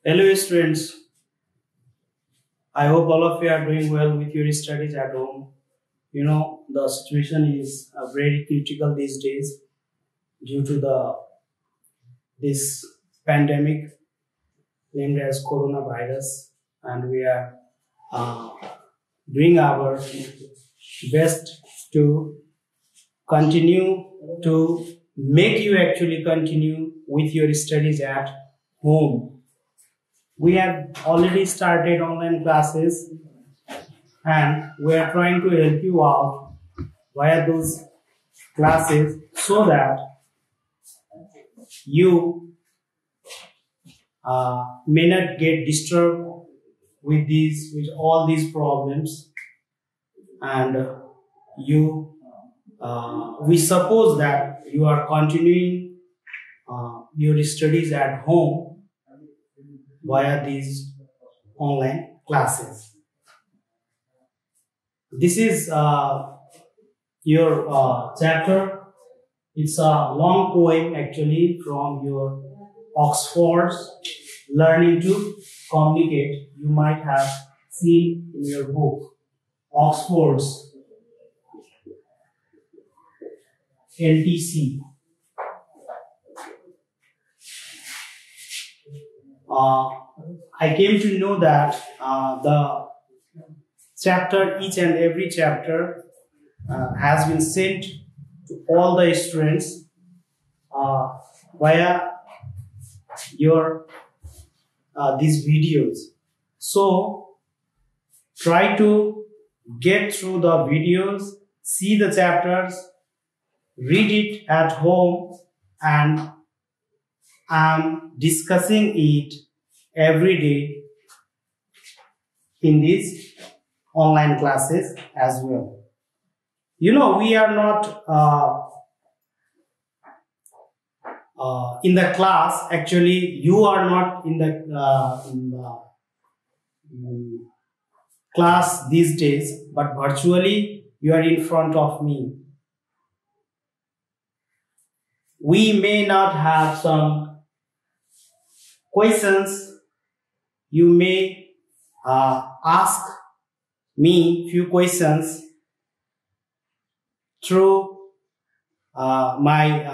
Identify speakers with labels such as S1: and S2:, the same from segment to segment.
S1: Hello students, I hope all of you are doing well with your studies at home. The situation is very critical these days due to this pandemic named as coronavirus, and we are uh, doing our best to continue to make you actually continue with your studies at home. We have already started online classes and we are trying to help you out via those classes so that you may not get disturbed with all these problems, and we suppose that you are continuing your studies at home via these online classes. This is your chapter. It's a long poem actually from your Oxford's Learning to Communicate. You might have seen in your book Oxford's LTC. I came to know that each and every chapter has been sent to all the students via your these videos. So try to get through the videos, see the chapters, read it at home, and I'm discussing it every day in these online classes as well. We are not in the class. Actually, you are not in the class these days, but virtually you are in front of me. We may not have some questions. You may ask me few questions through my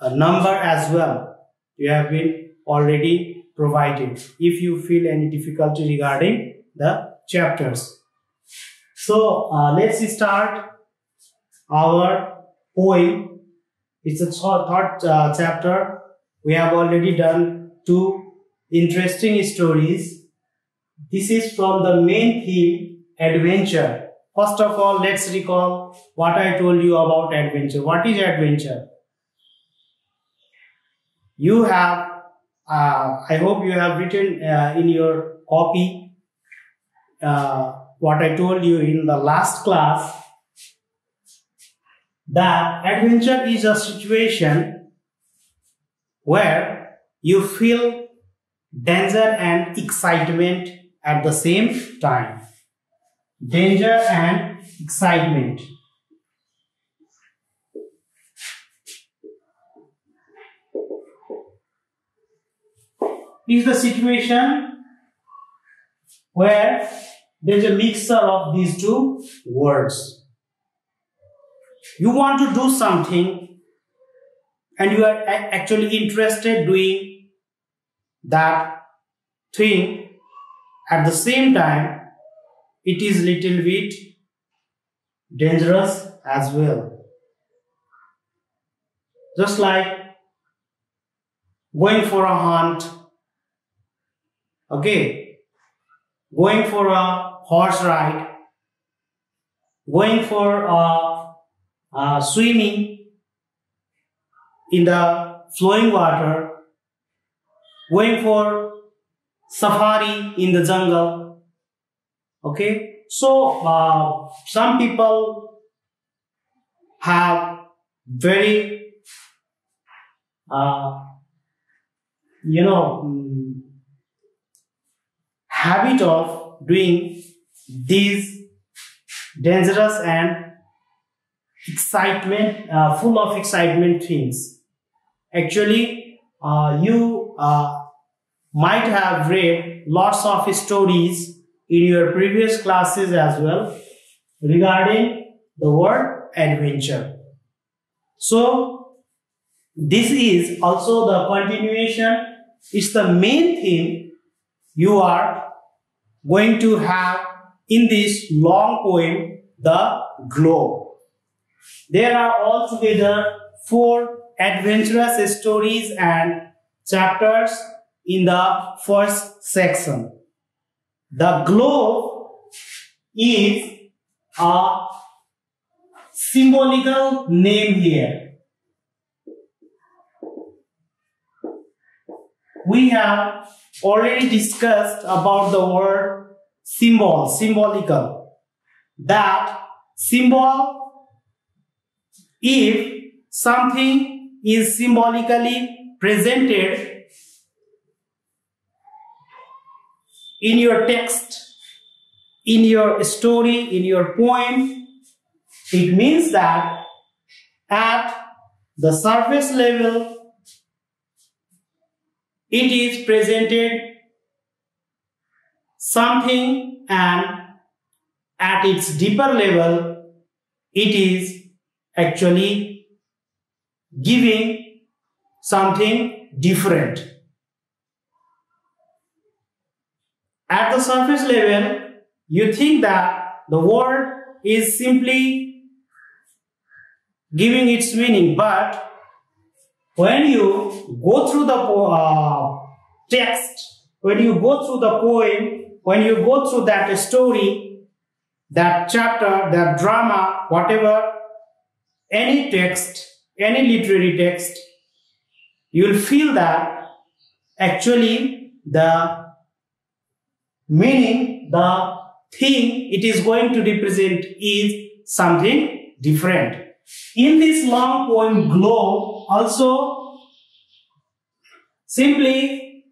S1: number as well. You have been already provided if you feel any difficulty regarding the chapters. So let's start our poem. It's a third chapter. We have already done 2 interesting stories. This is from the main theme, adventure. First of all, let's recall what I told you about adventure. What is adventure? You have, I hope you have written in your copy what I told you in the last class, that adventure is a situation where you feel danger and excitement at the same time. Danger and excitement. Is the situation where there's a mixture of these 2 words. You want to do something and you are actually interested doing that thing. At the same time, it is little bit dangerous as well. Just like going for a hunt, okay, going for a horse ride, going for swimming in the flowing water, going for safari in the jungle. Okay, so some people have very habit of doing these dangerous and excitement, full of excitement things. Actually, you you might have read lots of stories in your previous classes as well regarding the word adventure. So this is also the continuation. It's the main theme you are going to have in this long poem, The Globe. There are altogether 4 adventurous stories and chapters in the first section. The globe is a symbolical name here. We have already discussed about the word symbol, symbolical. That symbol, if something is symbolically presented in your text, in your story, in your poem, it means that at the surface level, it is presented something, and at its deeper level, it is actually giving something different. At the surface level, you think that the word is simply giving its meaning, but when you go through the text, when you go through the poem, when you go through that story, that chapter, that drama, whatever, any text, any literary text, you'll feel that actually the meaning, the thing it is going to represent is something different. In this long poem, Globe, also simply,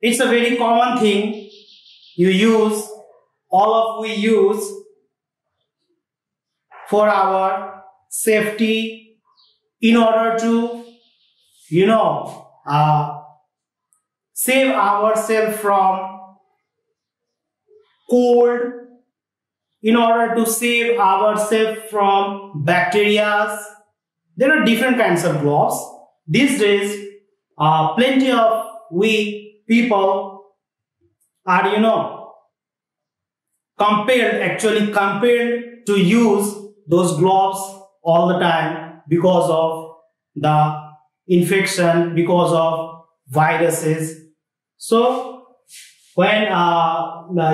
S1: it's a very common thing you use, we use for our safety, in order to, save ourselves from cold, in order to save ourselves from bacteria. There are different kinds of globes. These days, plenty of we people are, compelled to use those globes all the time because of the infection, because of viruses. So when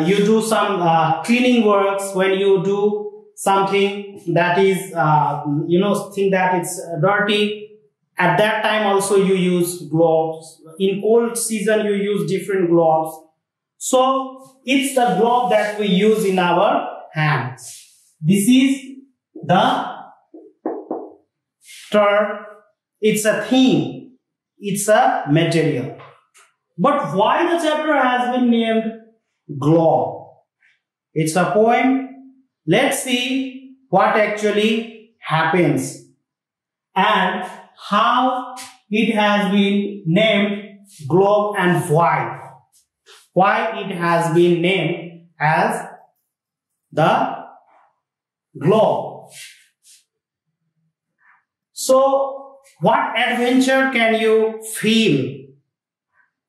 S1: you do some cleaning works, when you do something that is, think that it's dirty, at that time also you use gloves. In cold season you use different gloves. So it's the glove that we use in our hands. This is the term, it's a theme, it's a material. But why the chapter has been named Globe? It's a poem. Let's see what actually happens and how it has been named Globe and why. Why it has been named as the Globe. So, what adventure can you feel?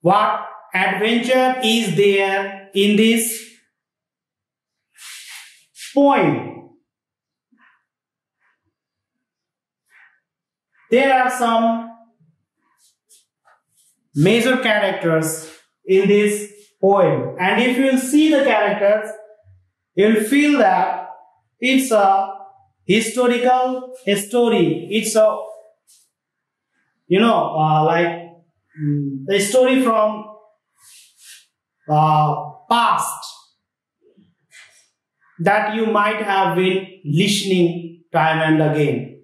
S1: What adventure is there in this poem? There are some major characters in this poem, and if you see the characters, you'll feel that it's a historical story. It's a, a story from past that you might have been listening time and again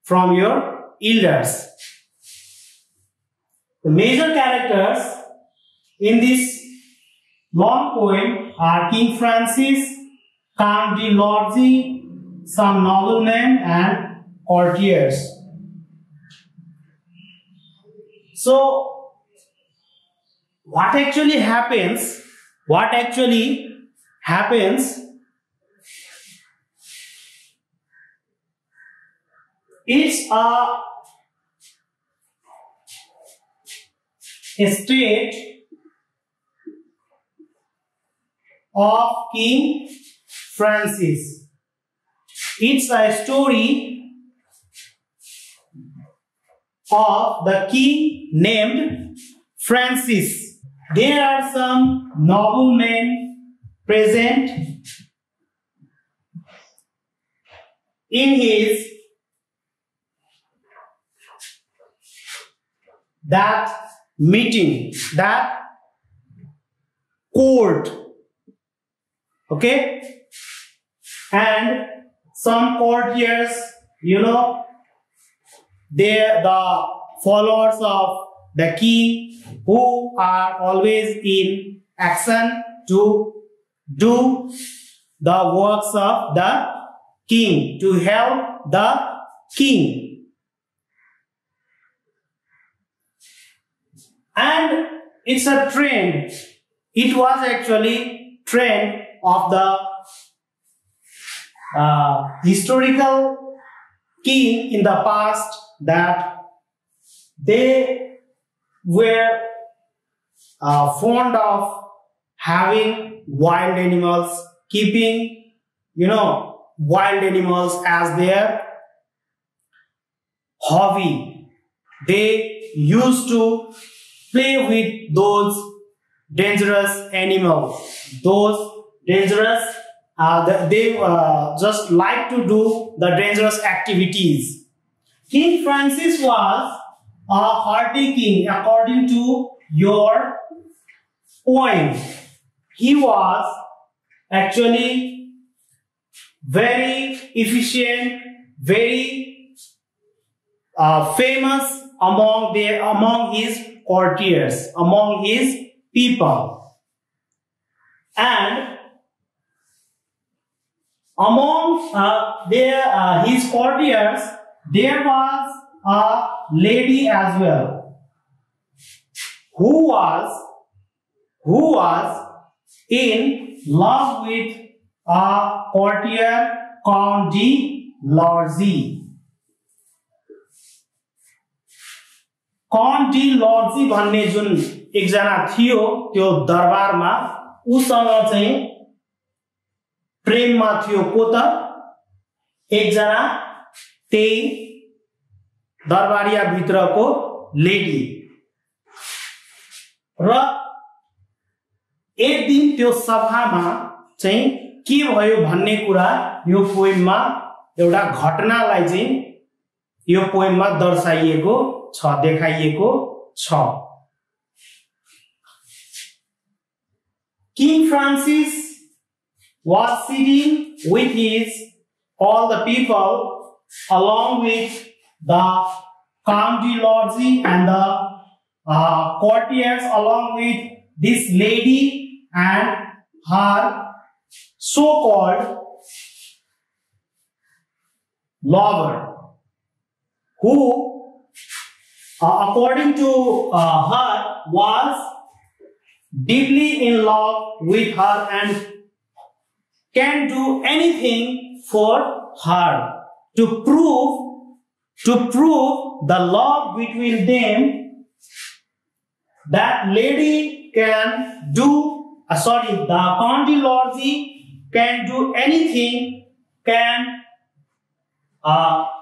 S1: from your elders. The major characters in this long poem are King Francis, Count de Lorgy, some noblemen and courtiers. So what actually happens? It's a state of King Francis. It's a story of the king named Francis. There are some noblemen present in his that meeting, that court. Okay, and some courtiers, the followers of the king, who are always in action to do the works of the king, to help the king. And it's a trend. It was actually trend of the historical king in the past, that they were fond of having wild animals, keeping wild animals as their hobby. They used to play with those dangerous animals, they just like to do the dangerous activities. King Francis was a hardy king according to your poem. He was actually very efficient, very famous among his courtiers, among his people. And among his courtiers, there was a lady as well, who was in love with a courtier, Count de Lorzy. Count de Lorzy भन्ने जुन एकजना थियो त्यो दरबारमा, उसँग चाहिँ प्रेममा थियो को त, एकजना त्यही दरबारिया भित्रको लेडी। र एक दिन त्यो सभामा चाहिँ के भयो भन्ने कुरा यो पोएममा एउटा घटनालाई चाहिँ यो पोएममा दर्शाइएको छ, देखाइएको छ। King Francis was sitting with all the people, along with the Count de Lorzy and the courtiers, along with this lady and her so-called lover, who, according to her, was deeply in love with her and can do anything for her to prove the love between them. That lady can do, the Count de Lorzy can do anything, can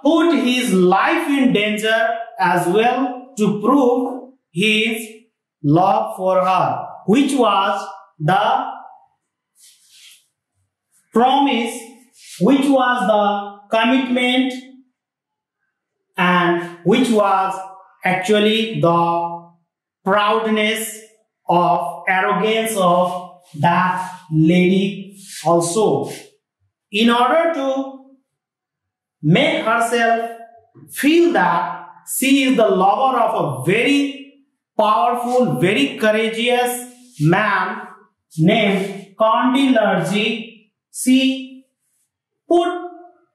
S1: put his life in danger as well to prove his love for her, which was the promise, which was the commitment, and which was actually the proudness of arrogance of that lady also. In order to make herself feel that she is the lover of a very powerful, very courageous man named Count de Lorzy, she put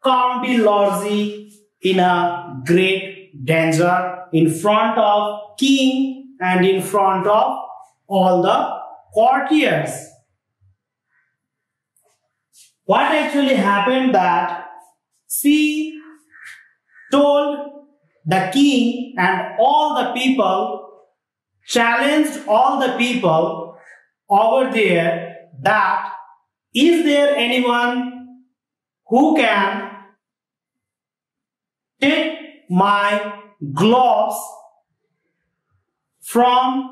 S1: Count de Lorzy in a great danger, in front of king and in front of all the courtiers. What actually happened that she told the king and all the people, challenged all the people over there that is there anyone who can take my gloves from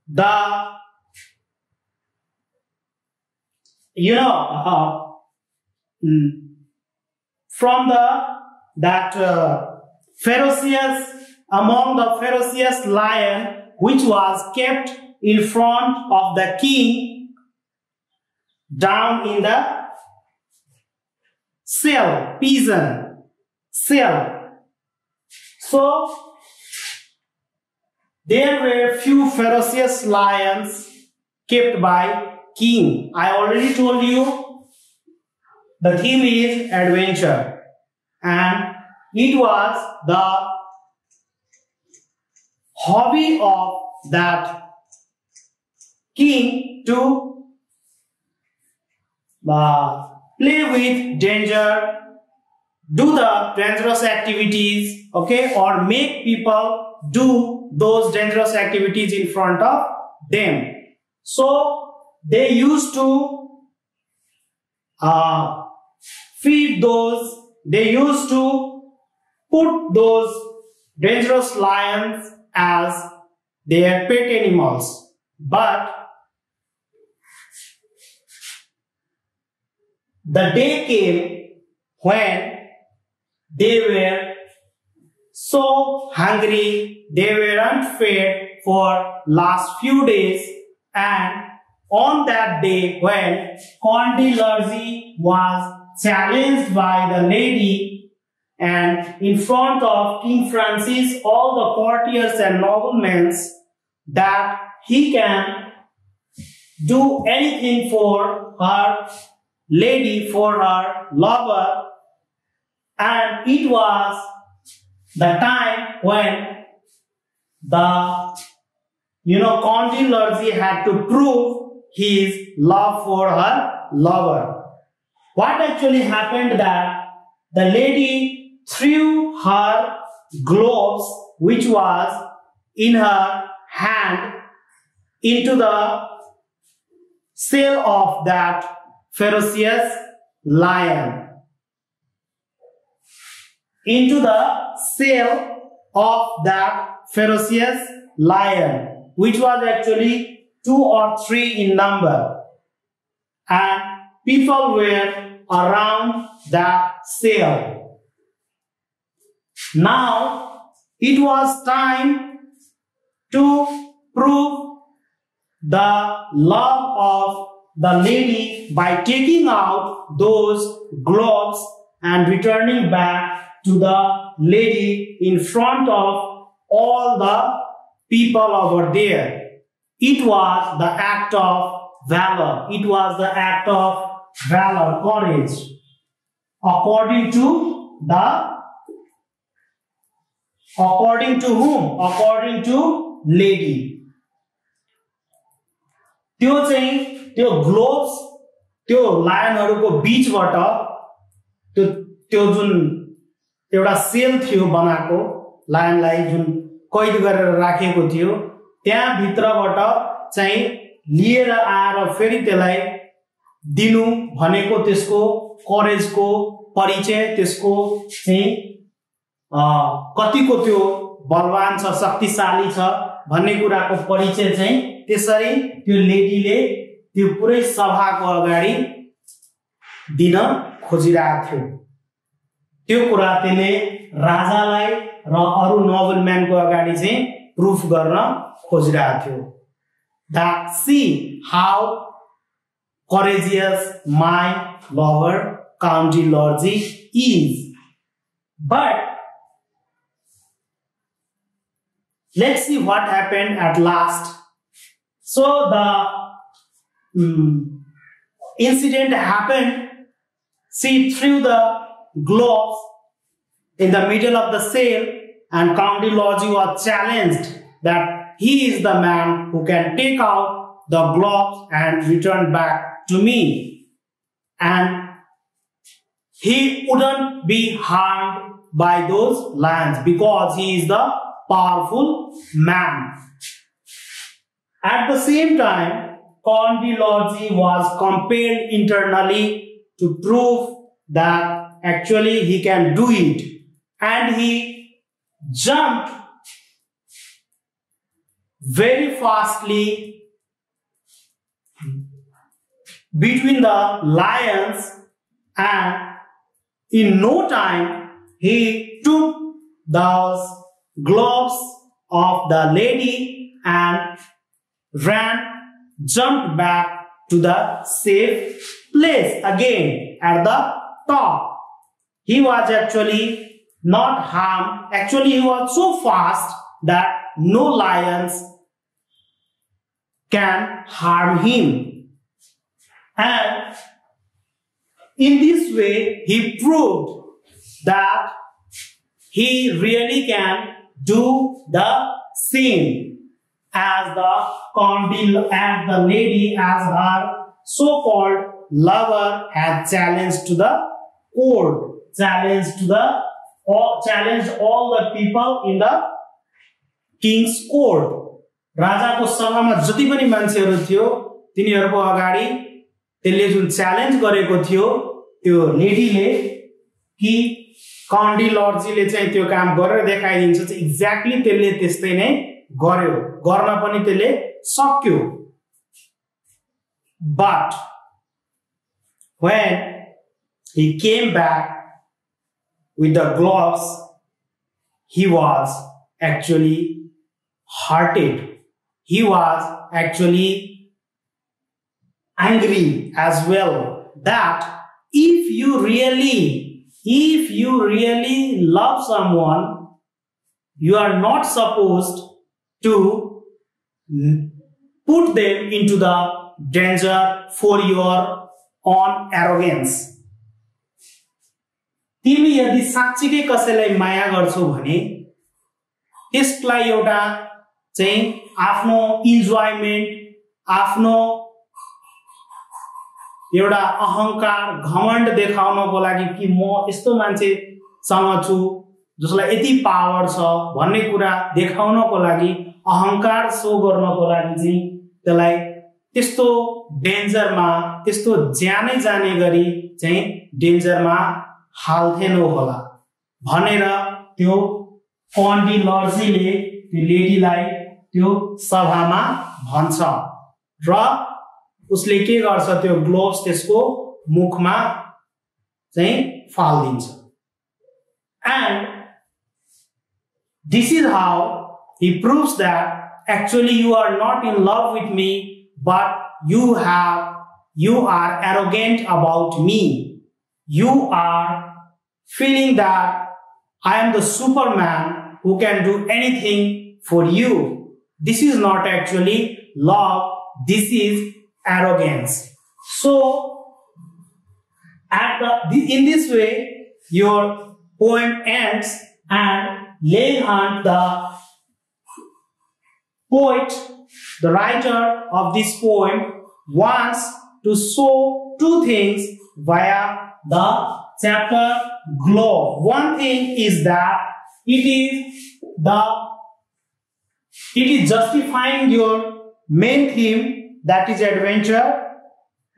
S1: the from that ferocious, among the ferocious lion which was kept in front of the king down in the cell, prison cell. So there were few ferocious lions kept by king. I already told you the theme is adventure, and it was the hobby of that king to play with danger, do the dangerous activities, okay, or make people do those dangerous activities in front of them. So they used to feed those, they used to put those dangerous lions as their pet animals. But the day came when they were so hungry, they weren't fed for last few days, and on that day when Condy was challenged by the lady and in front of King Francis, all the courtiers and noblemen, that he can do anything for her lady, for her lover, and it was the time when the Condy had to prove his love for her lover. What actually happened that the lady threw her gloves, which was in her hand, into the cell of that ferocious lion. Into the cell of that ferocious lion, which was actually 2 or 3 in number, and people were around that cell. Now it was time to prove the love of the lady by taking out those gloves and returning back to the lady in front of all the people over there. It was the act of valor. It was the act of valor, courage. According to whom? According to lady. त्यो gloves त्यो लायनहरुको बीचबाट त्यो जुन एउटा cell थियो बनाएको लायनलाई जुन कैद गरेर राखेको थियो त्यहाँ भित्रबाट चाहिँ लिएर आएर फेरि त्यसलाई दिनु भनेको त्यसको करेजको परिचय, त्यसको चाहिँ कतिको त्यो बलवान छ, शक्तिशाली छ भन्ने कुराको परिचय चाहिँ त्यसरी त्यो लेडीले त्यो पुरै सभाको अगाडि दिन खोजिरहेको थियो। त्यो कुरा त्यसले राजालाई र अरु नोबलम्यानको अगाडि चाहिँ प्रुफ गर्न खोजिरहेको थियो। That see how courageous my lover Count Lorgy is. But let's see what happened at last. So the incident happened. She threw the gloves in the middle of the sail and Count Logi was challenged that he is the man who can take out the gloves and return back to me. And he wouldn't be harmed by those lions because he is the powerful man. At the same time, Count Logi was compelled internally to prove that actually he can do it. And he jumped very fastly between the lions, and in no time he took those gloves of the lady and jumped back to the safe place again at the top. He was actually not harmed. Actually, he was so fast that no lions can harm him. And in this way, he proved that he really can do the same as the lady, as her so-called lover had challenged to the court, challenged all the people in the king's court. राजाको सभामा जति पनि मान्छेहरू थियो तिनीहरूको अगाडि त्यसले जुन challenge गरेको थियो त्यो लेडीले कि काउन्टी लर्जीले चाहिँ त्यो काम गरेर देखाइदिन्छ चाहिँ एक्ज्याक्टली त्यसले त्यस्तै नै गर्यो, गर्न पनि त्यसले सक्यो. But when he came back with the gloves, he was actually hurted. He was actually angry as well that if you really love someone, you are not supposed to put them into the danger for your own arrogance. तिमी यदि साच्चीकै कसैलाई माया गर्छौ भने त्यसलाई एउटा चाहिँ आफ्नो इन्जॉयमेन्ट, आफ्नो एउटा अहंकार, घमण्ड देखाउनको लागि कि म यस्तो मान्छेसँग छु जसलाई यति पावर छ भन्ने कुरा देखाउनको लागि, अहंकार सो गर्नको लागि चाहिँ त्यसलाई त्यस्तो डेन्जरमा, त्यस्तो ज्यानै जाने गरी चाहिँ डेन्जरमा हाल्थेन होला भनेर त्यो काउन्टी लर्जीले त्यो लेडीलाई त्यो सभामा भन्छ र उसले के गर्छ, त्यो ग्लोभ्स त्यसको मुखमा चाहिँ फाल्दिन्छ. And this is how he proves that actually you are not in love with me, but you are arrogant about me. You are feeling that I am the Superman who can do anything for you. This is not actually love. This is arrogance. So, in this way, your poem ends, and Leigh Hunt, the poet, the writer of this poem, wants to show two things via the chapter Glow. One thing is that it is justifying your main theme, that is adventure.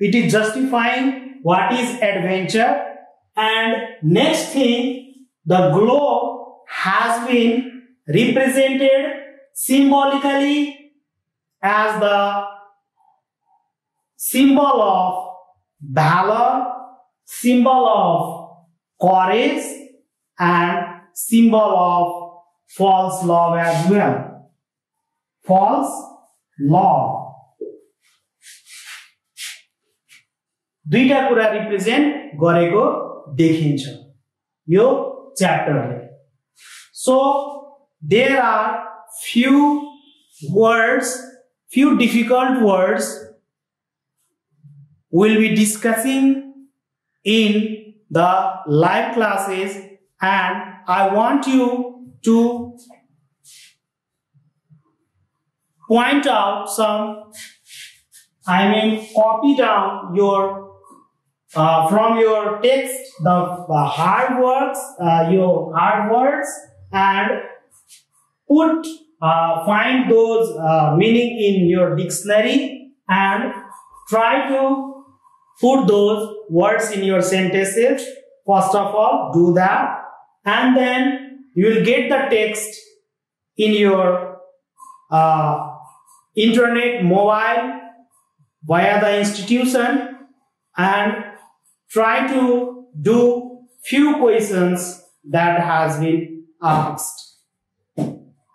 S1: It is justifying what is adventure. And next thing, the glow has been represented symbolically as the symbol of valor, symbol of courage, and symbol of false love as well. False love. दुईटा कुरा represent गरेको देखिन्छ यो च्याप्टरले. So there are few difficult words we'll be discussing in the live classes, and I want you to point out some, copy down your from your text the hard words, and put find those meaning in your dictionary and try to put those words in your sentences. First of all, do that, and then you will get the text in your internet, mobile, via the institution, and try to do few questions that has been asked.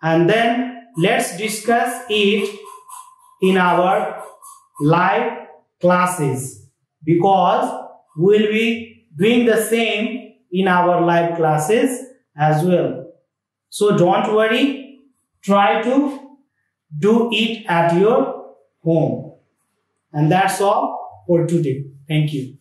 S1: And then let's discuss it in our live classes, because we will be doing the same in our live classes as well. So don't worry, try to do it at your home. And that's all for today. Thank you.